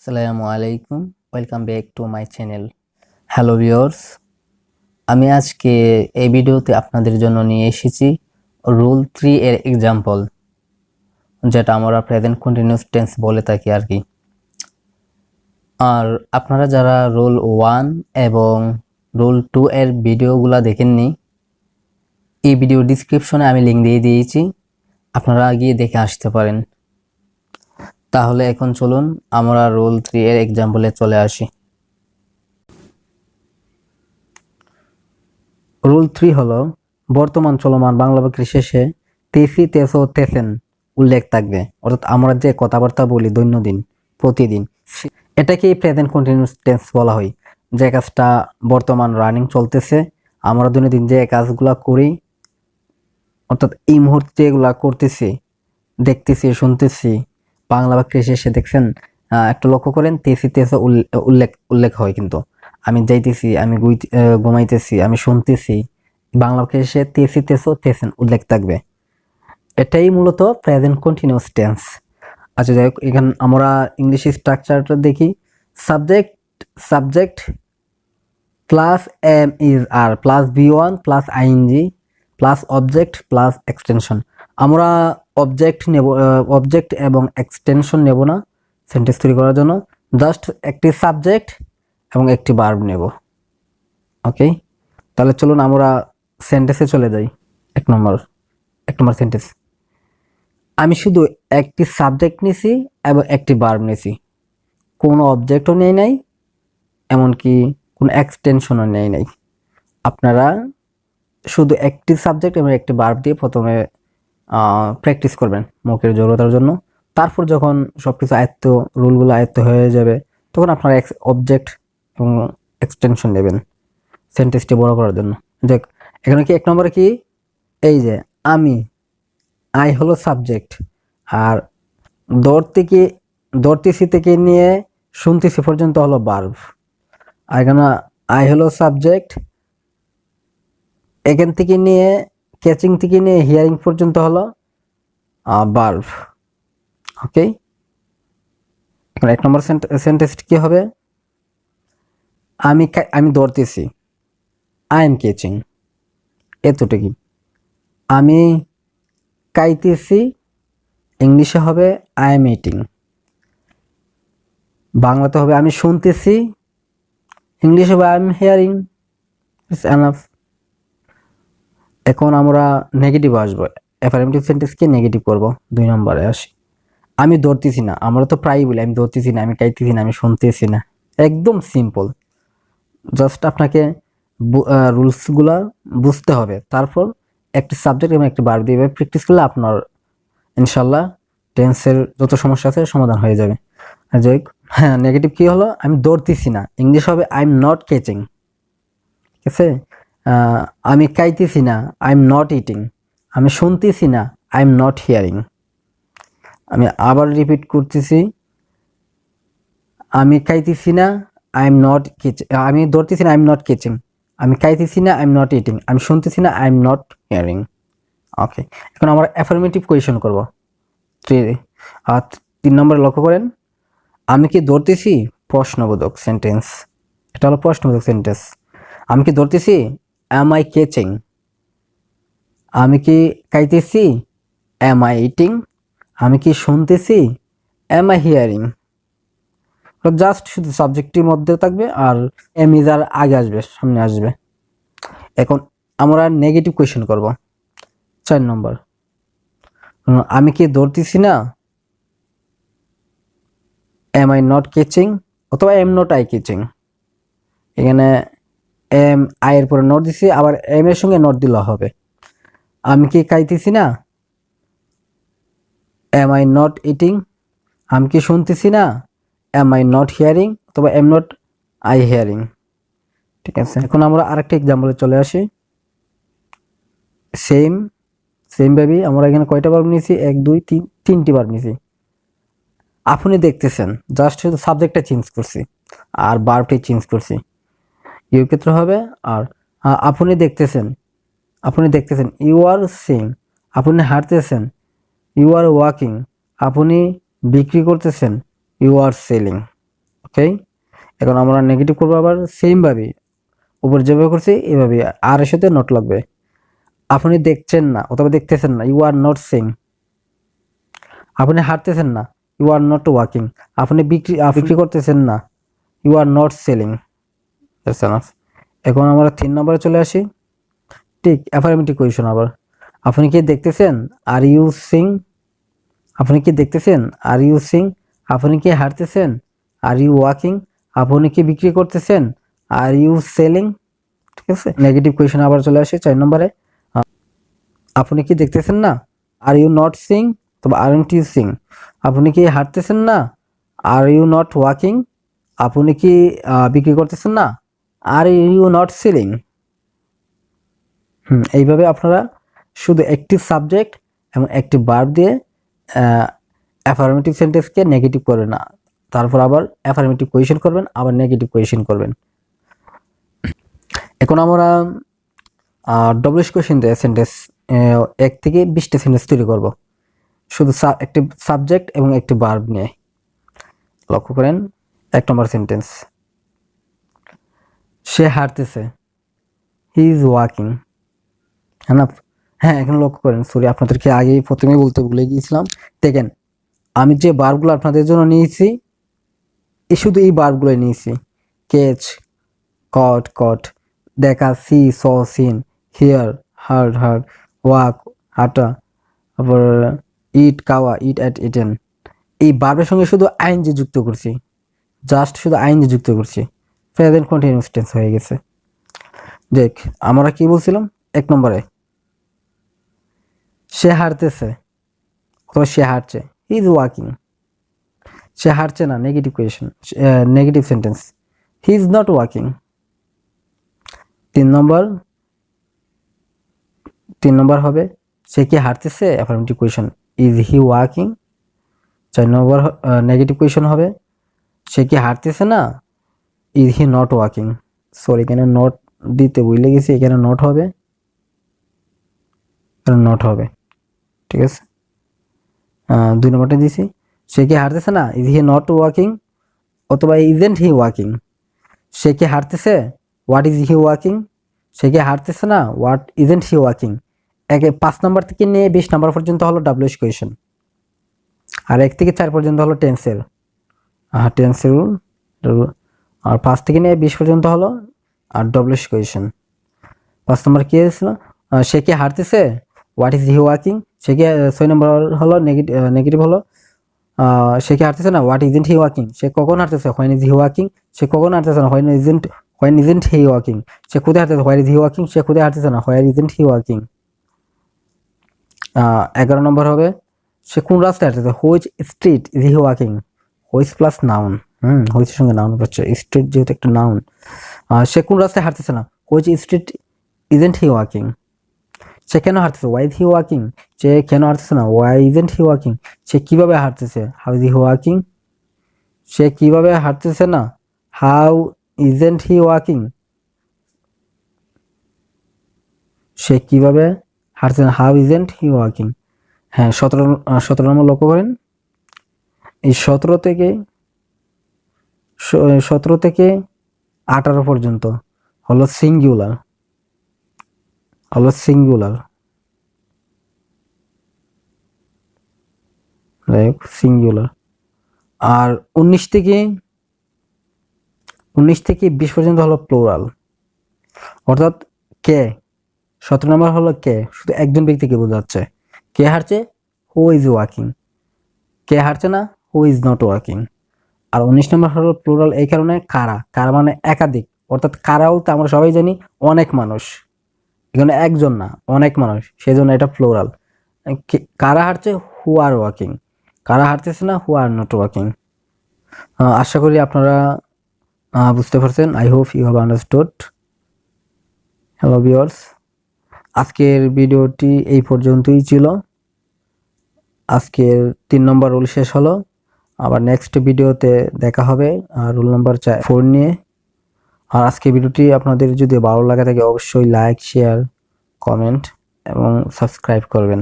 আসসালামু আলাইকুম, welcome back to my channel. Hello viewers, আমি আজকে এই ভিডিওতে আপনাদের জন্য নিয়ে এসেছি রুল 3 এর এক্সাম্পল, যেটা আমরা প্রেজেন্ট কন্টিনিউয়াস টেন্স বলে থাকি আর কি। আর আপনারা যারা রুল 1 এবং রুল 2 এর ভিডিওগুলো দেখেননি, এই ভিডিও ডিসক্রিপশনে আমি লিঙ্ক দিয়ে দিয়েছি, আপনারা গিয়ে দেখে আসতে পারেন। তাহলে এখন চলুন আমরা রুল 3 এর এক্সাম্পলে চলে আসি। রুল 3 হলো বর্তমান চলমান বাংলা বাক্যের শেষে তেসি, তেসো, তেসেন উল্লেখ থাকবে। অর্থাৎ আমরা যে কথাবার্তা বলি দৈনন্দিন প্রতিদিন, এটাকেই প্রেজেন্ট কন্টিনিউয়াস টেন্স বলা হয়। যে কাজটা বর্তমান রানিং চলতেছে, আমরা দৈনন্দিন যে কাজগুলো করি, অর্থাৎ এই মুহূর্তে এগুলা করতেছি, দেখতেছি, শুনতেছি, বাংলা বাক্যের শেষে দেখছেন একটু লক্ষ্য করেন তেসি, তেসো উল্লেখ হয়। কিন্তু আমি যাইতেছি, আমি ঘুমাইতেছি, আমি শুনতেছি, বাংলা বাক্যের শেষে তেসি, তেসো, তেসেন উল্লেখ থাকবে। এটাই মূলত প্রেজেন্ট কন্টিনিউয়াস টেন্স। আচ্ছা, যাই হোক, এখানে আমরা ইংলিশ স্ট্রাকচারটা দেখি। Subject plus am is are plus V one plus ING plus object plus extension. আমরা অবজেক্ট এবং এক্সটেনশন নেব না সেন্টেন্স তৈরি করার জন্য, জাস্ট একটি সাবজেক্ট এবং একটি ভার্ব নেব। ওকে, তাহলে চলুন আমরা সেন্টেন্সে চলে যাই। এক নম্বর সেন্টেন্স, আমি শুধু একটি সাবজেক্ট নিছি এবং একটি ভার্ব নিছি, কোনো অবজেক্টও নেই নাই, এমনকি কোনো এক্সটেনশনও নেই নাই। আপনারা শুধু একটি সাবজেক্ট এবং একটি ভার্ব দিয়ে প্রথমে প্র্যাকটিস করবেন মুখের জড়তার জন্য। তারপর যখন সবকিছু রুলগুলো আয়ত্ত হয়ে যাবে, তখন আপনারা অবজেক্ট এবং এক্সটেনশন নেবেন সেন্টেন্সটি বড় করার জন্য। দেখ, এখানে কি এক নম্বরে কি, এই যে আই হলো সাবজেক্ট, আর ধরতেছি থেকে নিয়ে শুনতেছি পর্যন্ত হলো ভার্ব। আর এখানে আই হলো সাবজেক্ট, এখান থেকে নিয়ে ক্যাচিং থেকে নিয়ে হিয়ারিং পর্যন্ত হলো ভার্ব। ওকে, এখন এক নম্বর সেন্টেন্স কি হবে, আমি ধরতেছি, আই এম ক্যাচিং, এতটুকুই। আমি খাইতেছি, ইংলিশে হবে আই এম ইটিং, বাংলাতে হবে আমি শুনতেছি, ইংলিশে হবে I am hearing. It's enough. এখন আমরা নেগেটিভ আসবো, অ্যাফার্মেটিভ সেন্টেন্সকে নেগেটিভ করব। 2 নম্বরে আসি, আমি ধরতেছি না। আমরা তো প্রায়ই বলি আমি ধরতেছি না, আমি খাইতেছি না, আমি শুনতেছি না। একদম সিম্পল, জাস্ট আপনাকে রুলসগুলা বুঝতে হবে, তারপর একটি সাবজেক্ট এবং একটি ভার্ব দিয়ে প্র্যাকটিস করলে আপনার ইনশাল্লাহ টেন্সের যত সমস্যা আছে সমাধান হয়ে যাবে। যাই হোক, হ্যাঁ, নেগেটিভ কি হলো, আমি ধরতেছি না, ইংলিশ হবে আই এম নট ক্যাচিং। ঠিক আছে, আমি খাইতেছি না, আই এম নট ইটিং। আমি শুনতেছি না, আই এম নট হিয়ারিং। আমি আবার রিপিট করতেছি, আমি খাইতেছি না, আই এম নট আমি ধরতেছি না, আই এম নট ক্যাচিং। আমি খাইতেছি না, আই এম নট ইটিং। আমি শুনতেছি না, আই এম নট হিয়ারিং। ওকে, এখন আমরা অ্যাফার্মেটিভ কোয়েশ্চন করব। 3 নম্বরে লক্ষ্য করেন, আমি কি ধরতেছি, প্রশ্নবোধক সেন্টেন্স। এটা হলো প্রশ্নবোধক সেন্টেন্স। আমি কি ধরতেছি, অ্যাম আই ক্যাচিং। আমি কি খাইতেছি, অ্যাম আই ইটিং। আমি কি শুনতেছি, অ্যাম আই হিয়ারিং। জাস্ট শুধু সাবজেক্টের মধ্যে থাকবে আর এম ইজ আর আগে আসবে, সামনে আসবে। এখন আমরা নেগেটিভ কোয়েশ্চেন করব। 4 নম্বর, আমি কি ধরতেছি না, এম আই নট ক্যাচিং, অথবা এম নট আই ক্যাচিং। এখানে এম আই এর পরে নট দিছি, আবার এম এর সঙ্গে নট দিলে হবে। আমি কি খাইতেছি না, এম আই নট ইটিং। আমি কি শুনতেছি না, এম আই নট হিয়ারিং, অথবা এম নট আই হিয়ারিং। ঠিক আছে, এখন আমরা আরেকটা এক্সাম্পলে চলে আসি। সেম ভাবে আমরা এখানে কয়টা ভার্ব নিয়েছি, 1 2 3, 3টি ভার্ব নিয়েছি। আপনি দেখতেছেন, জাস্ট শুধু সাবজেক্টটা চেঞ্জ করছি আর ভার্বটি চেঞ্জ করছি, ইউ ক্ষেত্রে হবে। আর আপনি দেখতেছেন, ইউ আর সিং। আপনি হাঁটতেছেন, ইউ আর ওয়াকিং। আপনি বিক্রি করতেছেন, ইউ আর সেলিং। ওকে, এখন আমরা নেগেটিভ করবো আবার সেম ভাবে, উপর যেভাবে করছি এইভাবে, আর এর সাথে নট লাগবে। আপনি দেখছেন না অথবা দেখতেছেন না, ইউ আর নট সিং। আপনি হাঁটতেছেন না, ইউ আর নট ওয়াকিং। আপনি বিক্রি করতেছেন না, ইউ আর নট সেলিং। এখন আমরা 3 নম্বরে চলে আসি, ঠিক অ্যাফার্মেটিভ কোয়েশ্চন আবার। আপনি কি দেখতেছেন, আর ইউ সিং। আপনি কি দেখতেছেন, আর ইউ সিং। আপনি কি হাঁটতেছেন, আর ইউ ওয়াকিং। আপনি কি বিক্রি করতেছেন, আর ইউ সেলিং। ঠিক আছে, নেগেটিভ কোয়েশ্চন আবার চলে আসে 4 নম্বরে। আপনি কি দেখতেছেন না, আর ইউ নট সিং, তবে আরন্ট ইউ সিং। আপনি কি হাঁটতেছেন না, আর ইউ নট ওয়াকিং। আপনি কি বিক্রি করতেছেন না, আর ইউ নট সেলিং। এইভাবে আপনারা শুধু একটি সাবজেক্ট এবং একটি ভার্ব দিয়ে অ্যাফার্মেটিভ সেন্টেন্সকে নেগেটিভ করবেন না, তারপর আবার অ্যাফার্মেটিভ কোয়েশ্চেন করবেন, আবার নেগেটিভ কোয়েশ্চেন করবেন। এখন আমরা ডবলিশ কোয়েশ্চেন দিয়ে সেন্টেন্স 1 থেকে 20টা সেন্টেন্স তৈরি করব, শুধু একটি সাবজেক্ট এবং একটি ভার্ব নিয়ে। লক্ষ্য করেন 1 নম্বর সেন্টেন্স, সে হাঁটতেছে, হি ইজ ওয়াকিং। হ্যাঁ না? হ্যাঁ, এখানে লক্ষ্য করেন, সরি আপনাদেরকে আগেই প্রথমেই বলতে ভুলে গিয়েছিলাম। দেখেন আমি যে ভার্বগুলো আপনাদের জন্য নিয়েছি, শুধু এই ভার্বগুলো নিয়েছি। ক্যাচ, কট কট, দেখা, see saw seen, hear heard heard, walk হাঁটা, তারপর ইট খাওয়া, ইট অ্যাট ইটেন। এই ভার্বের সঙ্গে শুধু আইএনজি যুক্ত করছি, জাস্ট শুধু আইএনজি যুক্ত করছি, প্রেজেন্ট কন্টিনিউয়াস টেন্স হয়ে গেছে। দেখ আমরা কি বলছিলাম 1 নম্বরে, সে হাঁটতেছে অথবা সে হাঁটছে, হি ইজ ওয়াকিং। সে হাঁটছে না, negative question, negative sentence, he is not walking. 3 নম্বর হবে, সে কি হাঁটতেছে, affirmative question, is he walking. 4 নম্বর নেগেটিভ কোয়েশ্চন হবে, সে কি হাঁটতেছে না, is he not walking. Sorry এখানে নট দিতে ভুলে গেছি, এখানে নট হবে, এখানে নট হবে। ঠিক আছে, 2 নম্বরটা দিয়েছি, সে কি হাঁটতেছে না, ইজ হি নট ওয়াকিং, অথবা ইজেন্ট হি ওয়াকিং। সে কি হাঁটতেছে, হোয়াট ইজ হি ওয়াকিং। সে কি হাঁটতেছে না, হোয়াট ইজেন্ট হি ওয়াকিং। 5 নম্বর থেকে নিয়ে 20 নম্বর পর্যন্ত হলো ডাব্লিউএইচ কোয়েশ্চন, আর 1 থেকে 4 পর্যন্ত হলো টেন্সের, টেন্সের রুল। আর 5 থেকে নিয়ে 20 পর্যন্ত হলো আর ডাব্লিউএইচ কোয়েশ্চন। 5 নম্বর কি হয়েছিল, সে কি হাঁটতেছে, হোয়াট ইজ হি ওয়াকিং। সে কি 6 নম্বর হলো নেগেটিভ হলো, সে কি হাঁটতেছে না, হোয়াট ইজেন্ট হি ওয়াকিং। সে কখন হাঁটতেছে, হোয়েন ইজ হি ওয়াকিং। সে কখন হাঁটতেছে না, হোয়েন ইজেন্ট হি ওয়াকিং। সে কোথায় হাঁটতেছে, হোয়ার ইজ হি ওয়াকিং। সে কোথায় হাঁটতেছে না, হোয়ার ইজেন্ট হি ওয়াকিং। 11 নম্বর হবে, সে কোন রাস্তায় হাঁটতেছে, which street is he walking. Which plus noun, হুইচের সঙ্গে নাউন হচ্ছে, স্ট্রিট যেহেতু একটা নাউন। সে কোন রাস্তায় হাঁটতেছে না, which street isn't he walking. সে কেন হাঁটতেছে, ওয়াই ইজ হি ওয়াকিং। সে কেন হাঁটতেছে না, ওয়াই ইজেন্ট হি ওয়াকিং। সে কিভাবে হাঁটতেছে, হাউ ইজ হি ওয়াকিং। সে কিভাবে হাঁটতেছে না, হাউ ইজেন্ট হি ওয়াকিং। সে কিভাবে হাঁটছে না, হাউ ইজেন্ট হি ওয়াকিং। হ্যাঁ, 17 নম্বর লক্ষ্য করেন, এই 17 থেকে 18 পর্যন্ত হলো সিঙ্গুলার, সিঙ্গুলার। আর 19 থেকে 20 পর্যন্ত হলো প্লুরাল, অর্থাৎ কে। 17 নম্বর হলো কে, শুধু একজন ব্যক্তিকে বোঝাচ্ছে, কে হাঁটছে, হু ইজ ওয়াকিং। কে হাঁটছে না, হু ইজ নট ওয়াকিং। আর 19 নম্বর হলো প্লুরাল, এই কারণে কারা মানে একাধিক, অর্থাৎ কারা বলতে আমরা সবাই জানি অনেক মানুষ, এখানে একজন না অনেক মানুষ, সেই জন্য এটা প্লুরাল। কারা হাঁটছে, হু আর ওয়াকিং। কারা হাঁটতেছে না, হু আর নট ওয়াকিং। আশা করি আপনারা বুঝতে পারছেন, I hope you have understood. Hello viewers, আজকের ভিডিওটি এই পর্যন্তই ছিল। আজকের 3 নম্বর রুল শেষ হলো, আবার নেক্সট ভিডিওতে দেখা হবে রুল নাম্বার 4 নিয়ে। আর আজকের ভিডিওটি আপনাদের যদি ভালো লাগে থাকে অবশ্যই লাইক, শেয়ার, কমেন্ট এবং সাবস্ক্রাইব করবেন।